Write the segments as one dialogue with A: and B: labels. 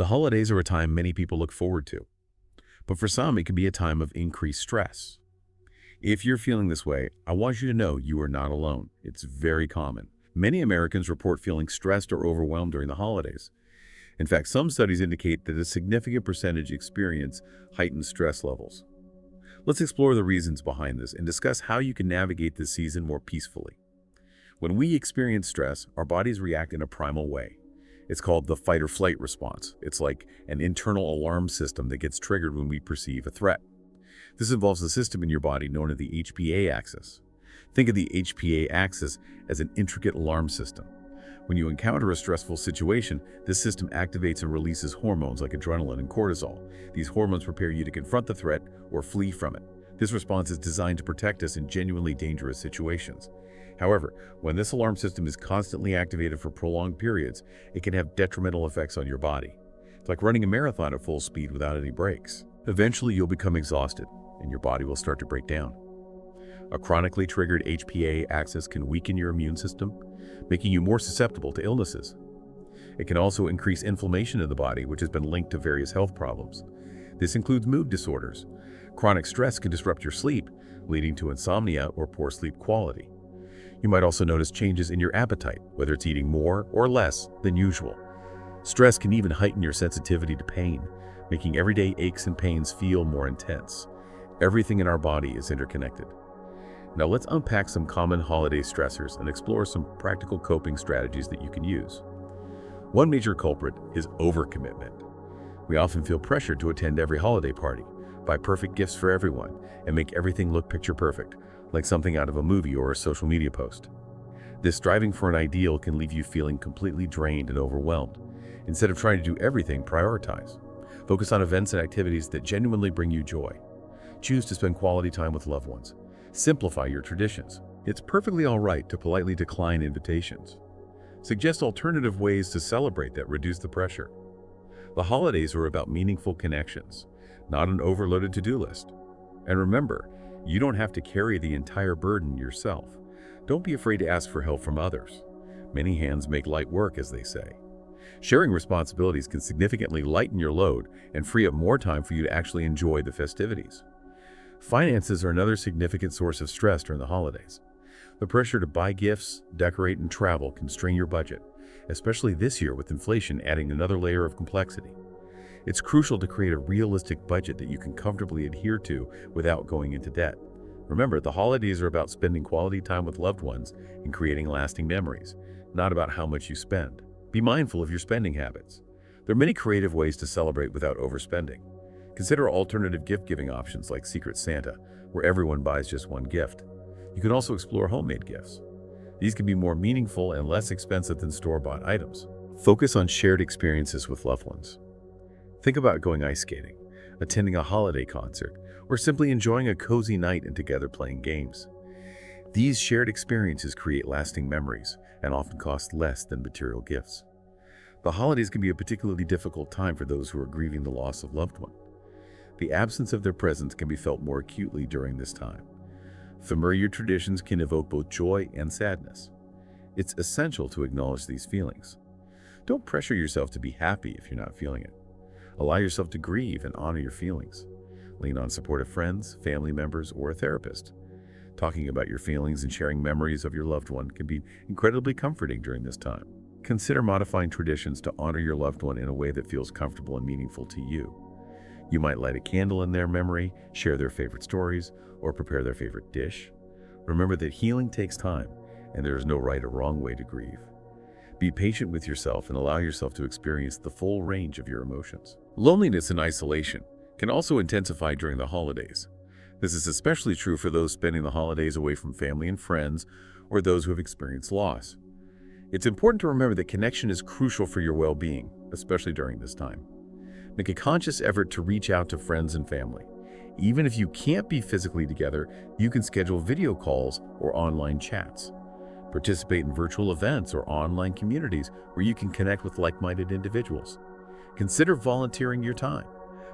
A: The holidays are a time many people look forward to, but for some, it can be a time of increased stress. If you're feeling this way, I want you to know you are not alone. It's very common. Many Americans report feeling stressed or overwhelmed during the holidays. In fact, some studies indicate that a significant percentage experience heightened stress levels. Let's explore the reasons behind this and discuss how you can navigate this season more peacefully. When we experience stress, our bodies react in a primal way. It's called the fight or flight response. It's like an internal alarm system that gets triggered when we perceive a threat. This involves a system in your body known as the HPA axis. Think of the HPA axis as an intricate alarm system. When you encounter a stressful situation, this system activates and releases hormones like adrenaline and cortisol. These hormones prepare you to confront the threat or flee from it. This response is designed to protect us in genuinely dangerous situations. However, when this alarm system is constantly activated for prolonged periods, it can have detrimental effects on your body. It's like running a marathon at full speed without any breaks. Eventually, you'll become exhausted, and your body will start to break down. A chronically triggered HPA axis can weaken your immune system, making you more susceptible to illnesses. It can also increase inflammation in the body, which has been linked to various health problems. This includes mood disorders. Chronic stress can disrupt your sleep, leading to insomnia or poor sleep quality. You might also notice changes in your appetite, whether it's eating more or less than usual. Stress can even heighten your sensitivity to pain, making everyday aches and pains feel more intense. Everything in our body is interconnected. Now let's unpack some common holiday stressors and explore some practical coping strategies that you can use. One major culprit is overcommitment. We often feel pressured to attend every holiday party, buy perfect gifts for everyone, and make everything look picture perfect, like something out of a movie or a social media post. This striving for an ideal can leave you feeling completely drained and overwhelmed. Instead of trying to do everything, prioritize. Focus on events and activities that genuinely bring you joy. Choose to spend quality time with loved ones. Simplify your traditions. It's perfectly all right to politely decline invitations. Suggest alternative ways to celebrate that reduce the pressure. The holidays are about meaningful connections, not an overloaded to-do list. And remember, you don't have to carry the entire burden yourself. Don't be afraid to ask for help from others. Many hands make light work, as they say. Sharing responsibilities can significantly lighten your load and free up more time for you to actually enjoy the festivities. Finances are another significant source of stress during the holidays. The pressure to buy gifts, decorate, and travel can strain your budget, especially this year with inflation adding another layer of complexity. It's crucial to create a realistic budget that you can comfortably adhere to without going into debt. Remember, the holidays are about spending quality time with loved ones and creating lasting memories, not about how much you spend. Be mindful of your spending habits. There are many creative ways to celebrate without overspending. Consider alternative gift-giving options like Secret Santa, where everyone buys just one gift. You can also explore homemade gifts. These can be more meaningful and less expensive than store-bought items. Focus on shared experiences with loved ones. Think about going ice skating, attending a holiday concert, or simply enjoying a cozy night and together playing games. These shared experiences create lasting memories and often cost less than material gifts. The holidays can be a particularly difficult time for those who are grieving the loss of loved one. The absence of their presence can be felt more acutely during this time. Familiar traditions can evoke both joy and sadness. It's essential to acknowledge these feelings. Don't pressure yourself to be happy if you're not feeling it. Allow yourself to grieve and honor your feelings. Lean on supportive friends, family members, or a therapist. Talking about your feelings and sharing memories of your loved one can be incredibly comforting during this time. Consider modifying traditions to honor your loved one in a way that feels comfortable and meaningful to you. You might light a candle in their memory, share their favorite stories, or prepare their favorite dish. Remember that healing takes time, and there is no right or wrong way to grieve. Be patient with yourself and allow yourself to experience the full range of your emotions. Loneliness and isolation can also intensify during the holidays. This is especially true for those spending the holidays away from family and friends, or those who have experienced loss. It's important to remember that connection is crucial for your well-being, especially during this time. Make a conscious effort to reach out to friends and family. Even if you can't be physically together, you can schedule video calls or online chats. Participate in virtual events or online communities where you can connect with like-minded individuals. Consider volunteering your time.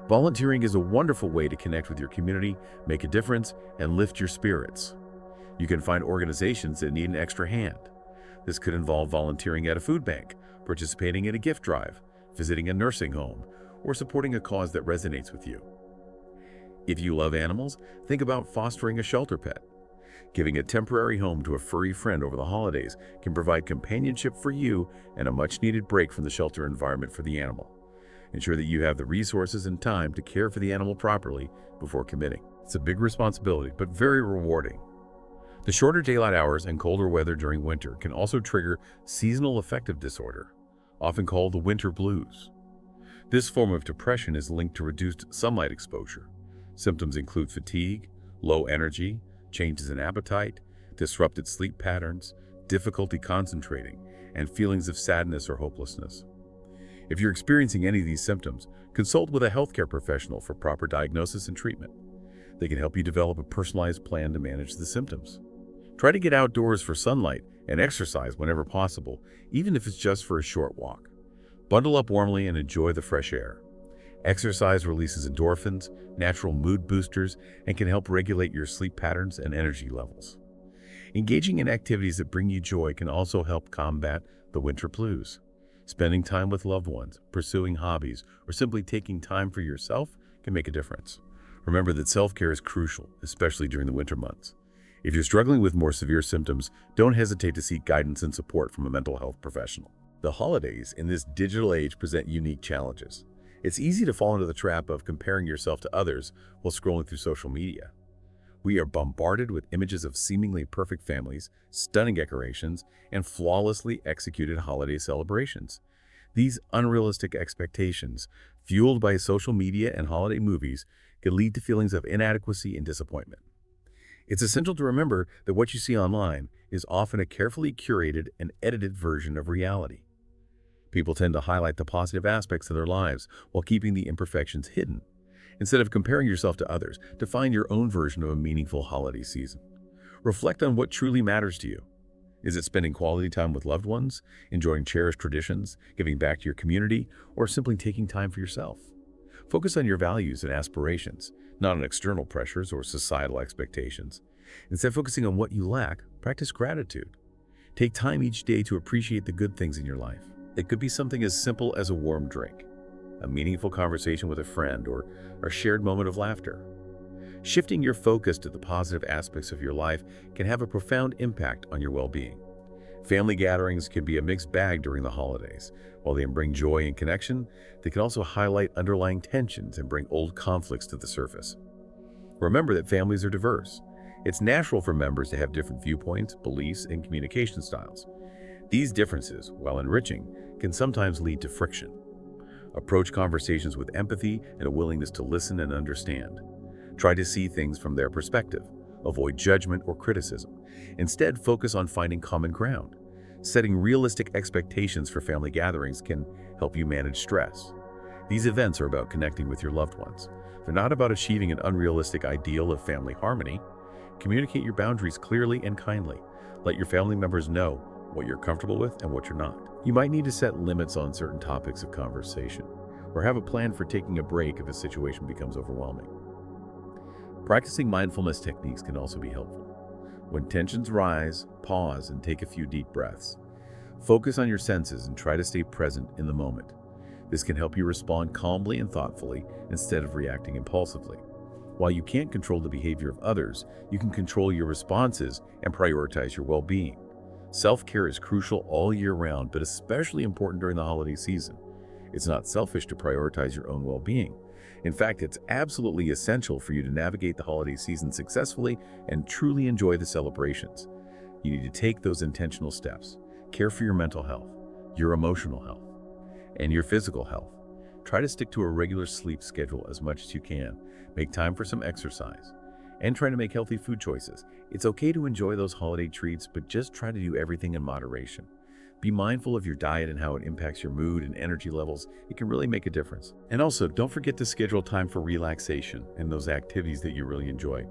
A: Volunteering is a wonderful way to connect with your community, make a difference, and lift your spirits. You can find organizations that need an extra hand. This could involve volunteering at a food bank, participating in a gift drive, visiting a nursing home, or supporting a cause that resonates with you. If you love animals, think about fostering a shelter pet. Giving a temporary home to a furry friend over the holidays can provide companionship for you and a much-needed break from the shelter environment for the animal. Ensure that you have the resources and time to care for the animal properly before committing. It's a big responsibility, but very rewarding. The shorter daylight hours and colder weather during winter can also trigger seasonal affective disorder, often called the winter blues. This form of depression is linked to reduced sunlight exposure. Symptoms include fatigue, low energy, changes in appetite, disrupted sleep patterns, difficulty concentrating, and feelings of sadness or hopelessness. If you're experiencing any of these symptoms, consult with a healthcare professional for proper diagnosis and treatment. They can help you develop a personalized plan to manage the symptoms. Try to get outdoors for sunlight and exercise whenever possible, even if it's just for a short walk. Bundle up warmly and enjoy the fresh air. Exercise releases endorphins, natural mood boosters, and can help regulate your sleep patterns and energy levels. Engaging in activities that bring you joy can also help combat the winter blues. Spending time with loved ones, pursuing hobbies, or simply taking time for yourself can make a difference. Remember that self-care is crucial, especially during the winter months. If you're struggling with more severe symptoms, don't hesitate to seek guidance and support from a mental health professional. The holidays in this digital age present unique challenges. It's easy to fall into the trap of comparing yourself to others while scrolling through social media. We are bombarded with images of seemingly perfect families, stunning decorations, and flawlessly executed holiday celebrations. These unrealistic expectations, fueled by social media and holiday movies, can lead to feelings of inadequacy and disappointment. It's essential to remember that what you see online is often a carefully curated and edited version of reality. People tend to highlight the positive aspects of their lives while keeping the imperfections hidden. Instead of comparing yourself to others, define your own version of a meaningful holiday season. Reflect on what truly matters to you. Is it spending quality time with loved ones, enjoying cherished traditions, giving back to your community, or simply taking time for yourself? Focus on your values and aspirations, not on external pressures or societal expectations. Instead of focusing on what you lack, practice gratitude. Take time each day to appreciate the good things in your life. It could be something as simple as a warm drink, a meaningful conversation with a friend, or a shared moment of laughter. Shifting your focus to the positive aspects of your life can have a profound impact on your well-being. Family gatherings can be a mixed bag during the holidays. While they bring joy and connection, they can also highlight underlying tensions and bring old conflicts to the surface. Remember that families are diverse. It's natural for members to have different viewpoints, beliefs, and communication styles. These differences, while enriching, can sometimes lead to friction. Approach conversations with empathy and a willingness to listen and understand. Try to see things from their perspective. Avoid judgment or criticism. Instead, focus on finding common ground. Setting realistic expectations for family gatherings can help you manage stress. These events are about connecting with your loved ones. They're not about achieving an unrealistic ideal of family harmony. Communicate your boundaries clearly and kindly. Let your family members know what you're comfortable with and what you're not. You might need to set limits on certain topics of conversation, or have a plan for taking a break if a situation becomes overwhelming. Practicing mindfulness techniques can also be helpful. When tensions rise, pause and take a few deep breaths. Focus on your senses and try to stay present in the moment. This can help you respond calmly and thoughtfully instead of reacting impulsively. While you can't control the behavior of others, you can control your responses and prioritize your well-being. Self-care is crucial all year round, but especially important during the holiday season. It's not selfish to prioritize your own well-being. In fact, it's absolutely essential for you to navigate the holiday season successfully and truly enjoy the celebrations. You need to take those intentional steps. Care for your mental health, your emotional health, and your physical health. Try to stick to a regular sleep schedule as much as you can. Make time for some exercise, and try to make healthy food choices. It's okay to enjoy those holiday treats, but just try to do everything in moderation. Be mindful of your diet and how it impacts your mood and energy levels. It can really make a difference. And also, don't forget to schedule time for relaxation and those activities that you really enjoy.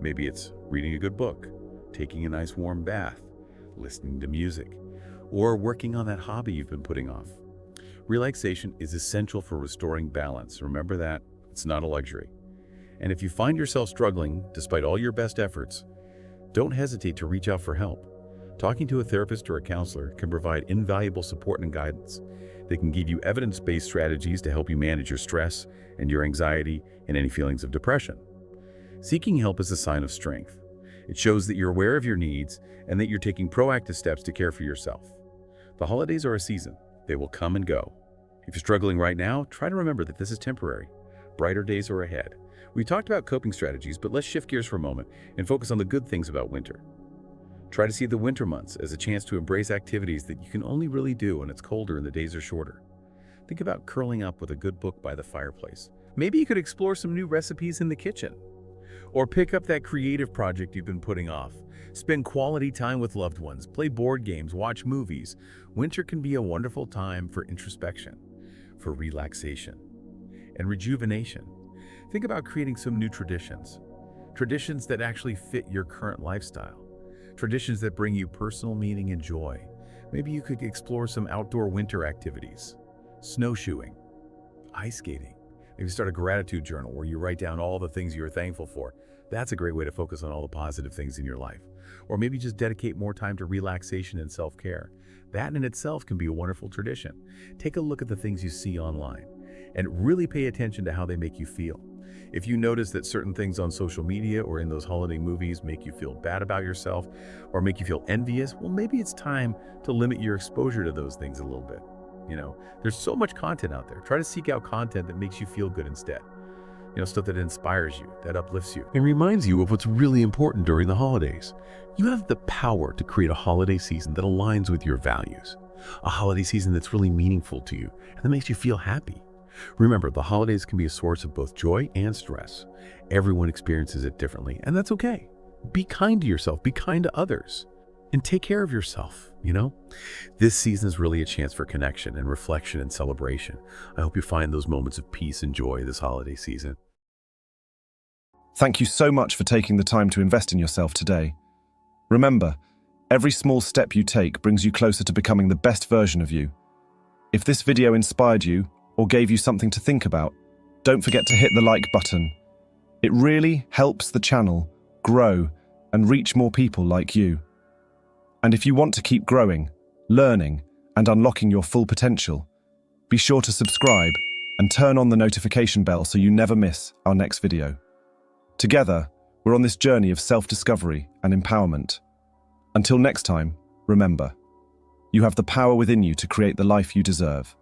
A: Maybe it's reading a good book, taking a nice warm bath, listening to music, or working on that hobby you've been putting off. Relaxation is essential for restoring balance. Remember that. It's not a luxury. And if you find yourself struggling despite all your best efforts, don't hesitate to reach out for help. Talking to a therapist or a counselor can provide invaluable support and guidance. They can give you evidence-based strategies to help you manage your stress and your anxiety and any feelings of depression. Seeking help is a sign of strength. It shows that you're aware of your needs and that you're taking proactive steps to care for yourself. The holidays are a season. They will come and go. If you're struggling right now, try to remember that this is temporary. Brighter days are ahead. We talked about coping strategies, but let's shift gears for a moment and focus on the good things about winter. Try to see the winter months as a chance to embrace activities that you can only really do when it's colder and the days are shorter. Think about curling up with a good book by the fireplace. Maybe you could explore some new recipes in the kitchen. Or pick up that creative project you've been putting off. Spend quality time with loved ones, play board games, watch movies. Winter can be a wonderful time for introspection, for relaxation, and rejuvenation. Think about creating some new traditions. Traditions that actually fit your current lifestyle. Traditions that bring you personal meaning and joy. Maybe you could explore some outdoor winter activities. Snowshoeing, ice skating. Maybe start a gratitude journal where you write down all the things you're thankful for. That's a great way to focus on all the positive things in your life. Or maybe just dedicate more time to relaxation and self-care. That in itself can be a wonderful tradition. Take a look at the things you see online and really pay attention to how they make you feel. If you notice that certain things on social media or in those holiday movies make you feel bad about yourself or make you feel envious, well, maybe it's time to limit your exposure to those things a little bit. There's so much content out there. Try to seek out content that makes you feel good instead. Stuff that inspires you, that uplifts you, and reminds you of what's really important during the holidays. You have the power to create a holiday season that aligns with your values. A holiday season that's really meaningful to you and that makes you feel happy. Remember, the holidays can be a source of both joy and stress. Everyone experiences it differently, and that's okay. Be kind to yourself, be kind to others, and take care of yourself. This season is really a chance for connection and reflection and celebration. I hope you find those moments of peace and joy this holiday season.
B: Thank you so much for taking the time to invest in yourself today. Remember, every small step you take brings you closer to becoming the best version of you. If this video inspired you or gave you something to think about, don't forget to hit the like button. It really helps the channel grow and reach more people like you. And if you want to keep growing, learning, and unlocking your full potential, be sure to subscribe and turn on the notification bell so you never miss our next video. Together, we're on this journey of self-discovery and empowerment. Until next time, remember, you have the power within you to create the life you deserve.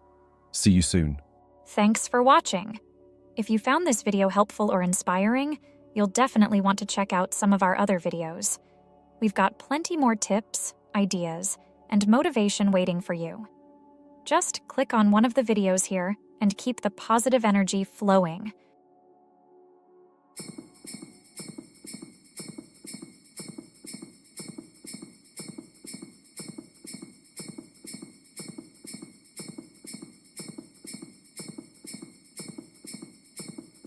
B: See you soon.
C: Thanks for watching. If you found this video helpful or inspiring, you'll definitely want to check out some of our other videos. We've got plenty more tips, ideas, and motivation waiting for you. Just click on one of the videos here and keep the positive energy flowing.